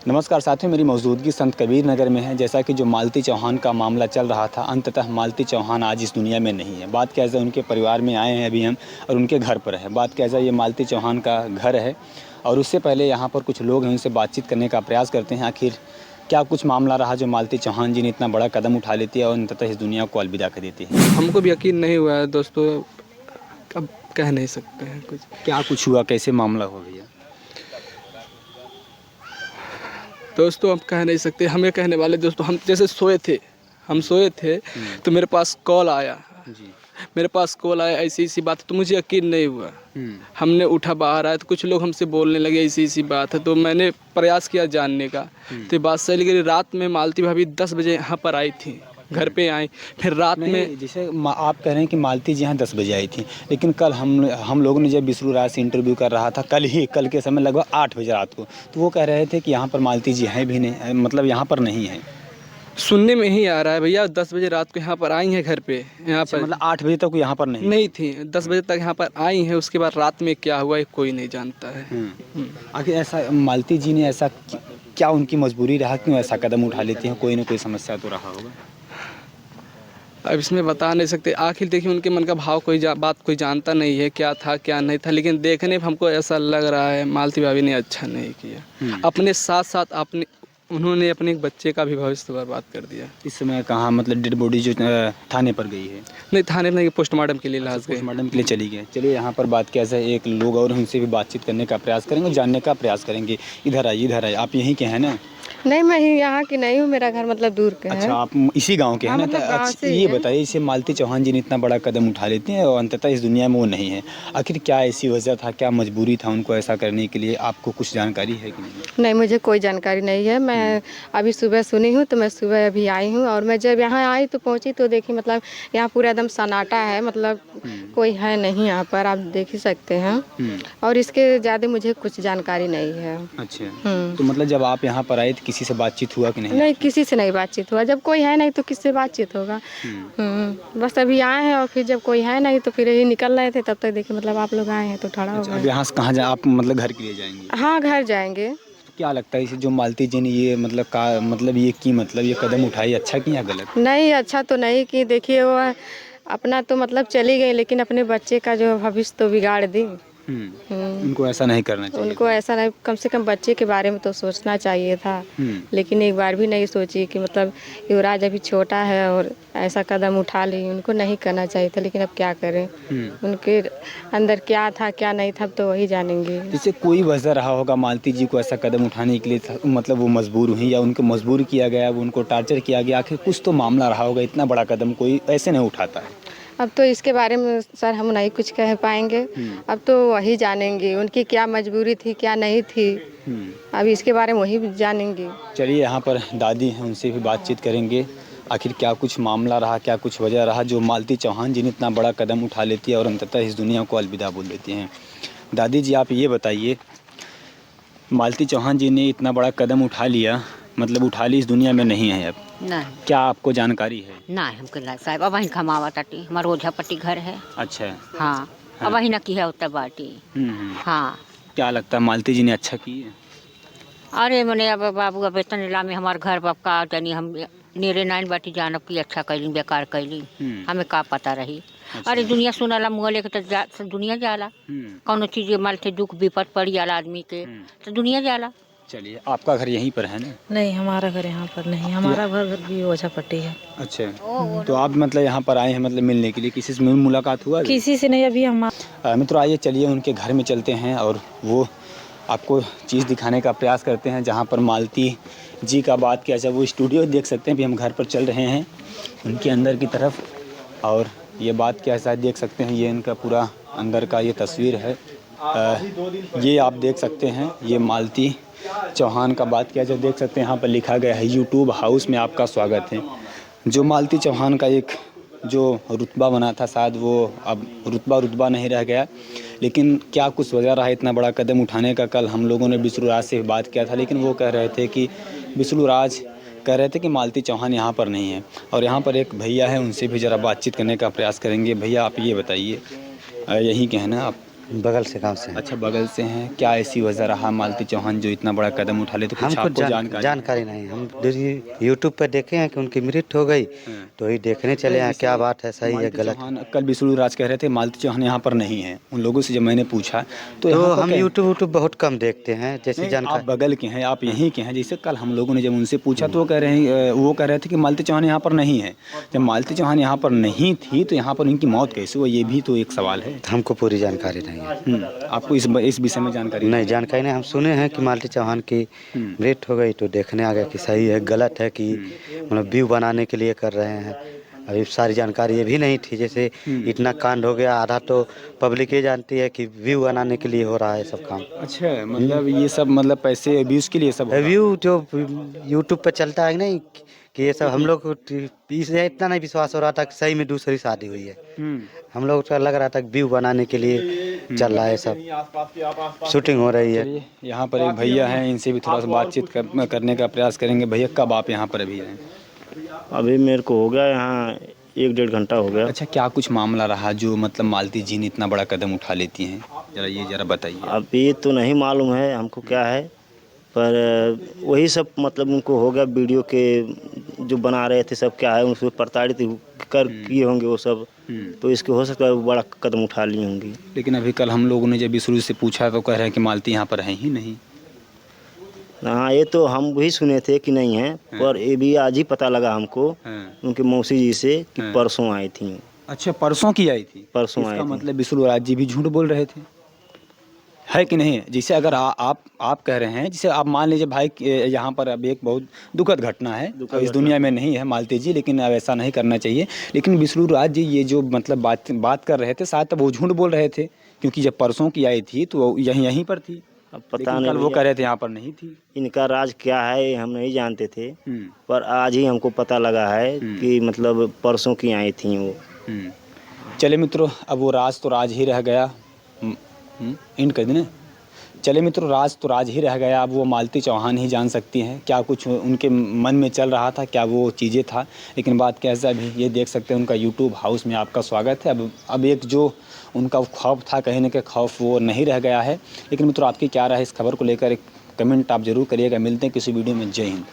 नमस्कार साथियों, मेरी मौजूदगी संत कबीर नगर में है। जैसा कि जो मालती चौहान का मामला चल रहा था, अंततः मालती चौहान आज इस दुनिया में नहीं है। बात क्या है, उनके परिवार में आए हैं अभी हम और उनके घर पर है। बात क्या है, ये मालती चौहान का घर है और उससे पहले यहाँ पर कुछ लोग हैं, उनसे बातचीत करने का प्रयास करते हैं। आखिर क्या कुछ मामला रहा जो मालती चौहान जी ने इतना बड़ा कदम उठा लेती है और अंततः इस दुनिया को अलविदा कर देती है। हमको भी यकीन नहीं हुआ है दोस्तों, अब कह नहीं सकते हैं कुछ। क्या कुछ हुआ, कैसे मामला हो भैया? दोस्तों अब कह नहीं सकते, हमें कहने वाले दोस्तों, हम जैसे हम सोए थे तो मेरे पास कॉल आया ऐसी बात है, तो मुझे यकीन नहीं हुआ। हमने उठा, बाहर आया तो कुछ लोग हमसे बोलने लगे ऐसी बात है, तो मैंने प्रयास किया जानने का। तो बात सही लगी। रात में मालती भाभी 10 बजे यहाँ पर आई थी, घर पे आई। फिर रात में जैसे आप कह रहे हैं कि मालती जी यहाँ 10 बजे आई थी, लेकिन कल हम लोगों ने जब बिसरू राज से इंटरव्यू कर रहा था, कल के समय लगभग 8 बजे रात को, तो वो कह रहे थे कि यहाँ पर मालती जी हैं भी नहीं, मतलब यहाँ पर नहीं है। सुनने में ही आ रहा है भैया, 10 बजे रात को यहाँ पर आई हैं घर पे, यहाँ पर मतलब 8 बजे तक यहाँ पर नहीं थी। 10 बजे तक यहाँ पर आई हैं, उसके बाद रात में क्या हुआ ये कोई नहीं जानता है। आखिर ऐसा मालती जी ने ऐसा क्या उनकी मजबूरी रहा, क्यों ऐसा कदम उठा लेती हैं? कोई ना कोई समस्या तो रहा होगा। अब इसमें बता नहीं सकते। आखिर देखिए, उनके मन का भाव बात कोई जानता नहीं है, क्या था क्या नहीं था, लेकिन देखने पर हमको ऐसा लग रहा है मालती भाभी ने अच्छा नहीं किया। अपने साथ साथ उन्होंने अपने एक बच्चे का भी भविष्य बर्बाद कर दिया। इस समय कहाँ, मतलब डेड बॉडी जो थाने पर गई है? नहीं, थाने में नहीं, पोस्टमार्टम के लिए लाश गए। पोस्टमार्टम के लिए चली गई। चलिए यहाँ पर बात कैसे है, एक लोग और उनसे भी बातचीत करने का प्रयास करेंगे, जानने का प्रयास करेंगे। इधर आइए। आप यहीं के हैं ना? नहीं, मैं यहाँ की नहीं हूँ, मेरा घर मतलब दूर का है। अच्छा, आप इसी गांव के हैं ना? अच्छा, ये बताइए, इसे मालती चौहान जी ने इतना बड़ा कदम उठा लेती हैं और अंततः इस दुनिया में वो नहीं है। आखिर क्या ऐसी वजह था, क्या मजबूरी था उनको ऐसा करने के लिए? आपको कुछ जानकारी है कि नहीं? नहीं, मुझे कोई जानकारी नहीं है। मैं अभी सुबह सुनी हूँ, तो मैं सुबह अभी आई हूँ और मैं जब यहाँ आई तो पहुँची तो देखी, मतलब यहाँ पूरा एकदम सन्नाटा है, मतलब कोई है नहीं यहाँ पर, आप देख ही सकते हैं। और इसके ज़्यादा मुझे कुछ जानकारी नहीं है। अच्छा, तो मतलब जब आप यहाँ पर आए तो किसी से बातचीत हुआ कि नहीं? नहीं, किसी से नहीं बातचीत हुआ। जब कोई है नहीं तो किससे बातचीत होगा। बस अभी आए हैं और फिर जब कोई है नहीं तो फिर यही निकल रहे थे, तब तक देखिए मतलब आप लोग आए हैं तो खड़ा हो गए। अब यहाँ से कहाँ जाए आप, मतलब घर के लिए जाएंगे? हाँ, घर जाएंगे। क्या लगता है इसे जो मालती जी ने ये ये कदम उठाई, अच्छा की या गलत? नहीं, अच्छा तो नहीं कि देखिए, वो अपना तो मतलब चली गई, लेकिन अपने बच्चे का जो भविष्य तो बिगाड़ दी। उनको ऐसा नहीं करना चाहिए। उनको ऐसा नहीं, कम से कम बच्चे के बारे में तो सोचना चाहिए था। लेकिन एक बार भी नहीं सोची कि मतलब युवराज अभी छोटा है और ऐसा कदम उठा ली। उनको नहीं करना चाहिए था, लेकिन अब क्या करें, उनके अंदर क्या था क्या नहीं था तो वही जानेंगे। जैसे कोई वजह रहा होगा मालती जी को ऐसा कदम उठाने के लिए, मतलब वो मजबूर हुई या उनको मजबूर किया गया, वो उनको टार्चर किया गया, आखिर कुछ तो मामला रहा होगा। इतना बड़ा कदम कोई ऐसे नहीं उठाता है। अब तो इसके बारे में सर हम नहीं कुछ कह पाएंगे। अब तो वही जानेंगे उनकी क्या मजबूरी थी क्या नहीं थी। अब इसके बारे में वही जानेंगे। चलिए, यहाँ पर दादी हैं, उनसे भी बातचीत करेंगे। आखिर क्या कुछ मामला रहा, क्या कुछ वजह रहा जो मालती चौहान जी ने इतना बड़ा कदम उठा लेती है और अंततः इस दुनिया को अलविदा बोल देती हैं। दादी जी, आप ये बताइए, मालती चौहान जी ने इतना बड़ा कदम उठा लिया, मतलब उठा ली, इस दुनिया में नहीं है अब, नहीं, क्या आपको जानकारी है? नहीं हमको साहब अब वहीं खमावा टाटी हमारा ओझापट्टी घर है। अच्छा। हाँ, अब वहीं न की है उत्तर बाटी। हाँ, क्या लगता है मालती जी ने अच्छा की है? अरे मैंने अब बाबू अब वेतन इला में हमारे घर बाप का जानी हम नेरे नाइन बाटी जानब की अच्छा कैली बेकार कैली, हमें का पता रही। अच्छा। अरे दुनिया सुनाला मुँह लेके तो दुनिया जाला, कौनो चीज़ माल थे दुख विपत पड़ जाला आदमी के तो दुनिया जाला। चलिए, आपका घर यहीं पर है ना? नहीं, हमारा घर यहाँ पर नहीं, हमारा घर भी ओझापट्टी है। अच्छा, तो आप मतलब यहाँ पर आए हैं मतलब मिलने के लिए, किसी से मुलाकात हुआ? किसी से नहीं अभी। मित्रों, आइए चलिए उनके घर में चलते हैं और वो आपको चीज़ दिखाने का प्रयास करते हैं जहाँ पर मालती जी का बात किया जाए। वो स्टूडियो देख सकते हैं, भी हम घर पर चल रहे हैं उनके अंदर की तरफ, और ये बात क्या है देख सकते हैं, ये इनका पूरा अंदर का ये तस्वीर है। ये आप देख सकते हैं, ये मालती चौहान का बात किया जाए, देख सकते हैं यहाँ पर लिखा गया है यूट्यूब हाउस में आपका स्वागत है। जो मालती चौहान का एक जो रुतबा बना था, शायद वो अब रुतबा नहीं रह गया, लेकिन क्या कुछ वजह रहा इतना बड़ा कदम उठाने का। कल हम लोगों ने बिसरू राज से बात किया था, लेकिन वो कह रहे थे कि बिसरू राज कह रहे थे कि मालती चौहान यहाँ पर नहीं है। और यहाँ पर एक भैया है, उनसे भी ज़रा बातचीत करने का प्रयास करेंगे। भैया, आप ये बताइए, यहीं के हैं ना आप? बगल से गांव से हैं। अच्छा, बगल से हैं। क्या ऐसी वजह रहा मालती चौहान जो इतना बड़ा कदम उठा ले, तो कुछ हमको आपको जानकारी? जानकारी नहीं। हम यूट्यूब पर देखे हैं कि उनकी मृत्यु हो गई, तो ही देखने चले हैं क्या बात है, सही है मालती गलत। चौहान, कल विष्णु राज कह रहे थे मालती चौहान यहाँ पर नहीं है। उन लोगों से जब मैंने पूछा तो तो यहाँ पर हम यूट्यूब बहुत कम देखते हैं, जैसे नहीं, आप जानकारी। बगल के हैं, आप यहीं के हैं। जैसे कल हम लोगों ने जब उनसे पूछा तो वो कह रहे थे कि मालती चौहान यहाँ पर नहीं है। जब मालती चौहान यहाँ पर नहीं थी तो यहाँ पर उनकी मौत कैसे हुई, ये भी तो एक सवाल है। हमको पूरी जानकारी नहीं है। आपको इस विषय में जानकारी नहीं, जानकारी नहीं। हम सुने हैं कि मालती चौहान की मृत्यु हो गई, तो देखने आ गए कि सही है गलत है, कि मतलब व्यू बनाने के लिए कर रहे हैं। अभी सारी जानकारी ये भी नहीं थी, जैसे इतना कांड हो गया, आधा तो पब्लिक ये जानती है कि व्यू बनाने के लिए हो रहा है सब काम। अच्छा, मतलब ये सब मतलब पैसे व्यूज़ के लिए सब हो रहा है। व्यू जो यूट्यूब पे चलता है नहीं, कि ये सब हम लोग को इससे इतना नहीं विश्वास हो रहा था कि सही में दूसरी शादी हुई है। हम लोग को लग रहा था कि व्यू बनाने के लिए चल रहा है, सब शूटिंग हो रही है। यहाँ पर एक भैया हैं, इनसे भी थोड़ा सा बातचीत करने का प्रयास करेंगे। भैया, कब आप यहाँ पर अभी हैं? अभी मेरे को हो गया यहाँ 1-1.5 घंटा हो गया। अच्छा, क्या कुछ मामला रहा जो मतलब मालती जी ने इतना बड़ा कदम उठा लेती हैं? जरा बताइए। अभी तो नहीं मालूम है हमको क्या है, पर वही सब मतलब उनको हो गया, वीडियो के जो बना रहे थे सब क्या है, उसको प्रताड़ित कर किए होंगे वो सब, तो इसके हो सकता है वो बड़ा कदम उठा ली होंगी। लेकिन अभी कल हम लोगों ने जब शुरू से पूछा तो कह रहे हैं कि मालती यहाँ पर है ही नहीं। हाँ, ये तो हम भी सुने थे कि नहीं है, पर ये भी आज ही पता लगा हमको उनके मौसी जी से कि परसों आई थी। अच्छा, परसों की आई थी? परसों आई इसका थी। मतलब विष्णु राज जी भी झूठ बोल रहे थे, है कि नहीं? जैसे अगर आप कह रहे हैं, जैसे आप मान लीजिए भाई यहाँ पर अब एक बहुत दुखद घटना है, इस दुनिया में नहीं है मालती जी, लेकिन अब ऐसा नहीं करना चाहिए। लेकिन विष्णु राज जी ये जो मतलब बात कर रहे थे, शायद तब वो झूठ बोल रहे थे, क्योंकि जब परसों की आई थी तो वो यहीं पर थी। अब पता लेकिन नहीं कल वो कह रहे थे यहाँ पर नहीं थी। इनका राज क्या है ये हम नहीं जानते थे, पर आज ही हमको पता लगा है कि मतलब परसों की आई थी वो। चले मित्रों, अब वो राज तो राज ही रह गया। एंड कर देना। चले मित्रों, राज तो राज ही रह गया। अब वो मालती चौहान ही जान सकती हैं क्या कुछ उनके मन में चल रहा था, क्या वो चीज़ें था। लेकिन बात कैसा भी, ये देख सकते हैं उनका यूट्यूब हाउस में आपका स्वागत है। अब एक जो उनका खौफ था, कहीं ना कहीं खौफ वो नहीं रह गया है। लेकिन मित्रों, आपकी क्या राय है इस खबर को लेकर, एक कमेंट आप जरूर करिएगा। मिलते हैं किसी वीडियो में। जय हिंद।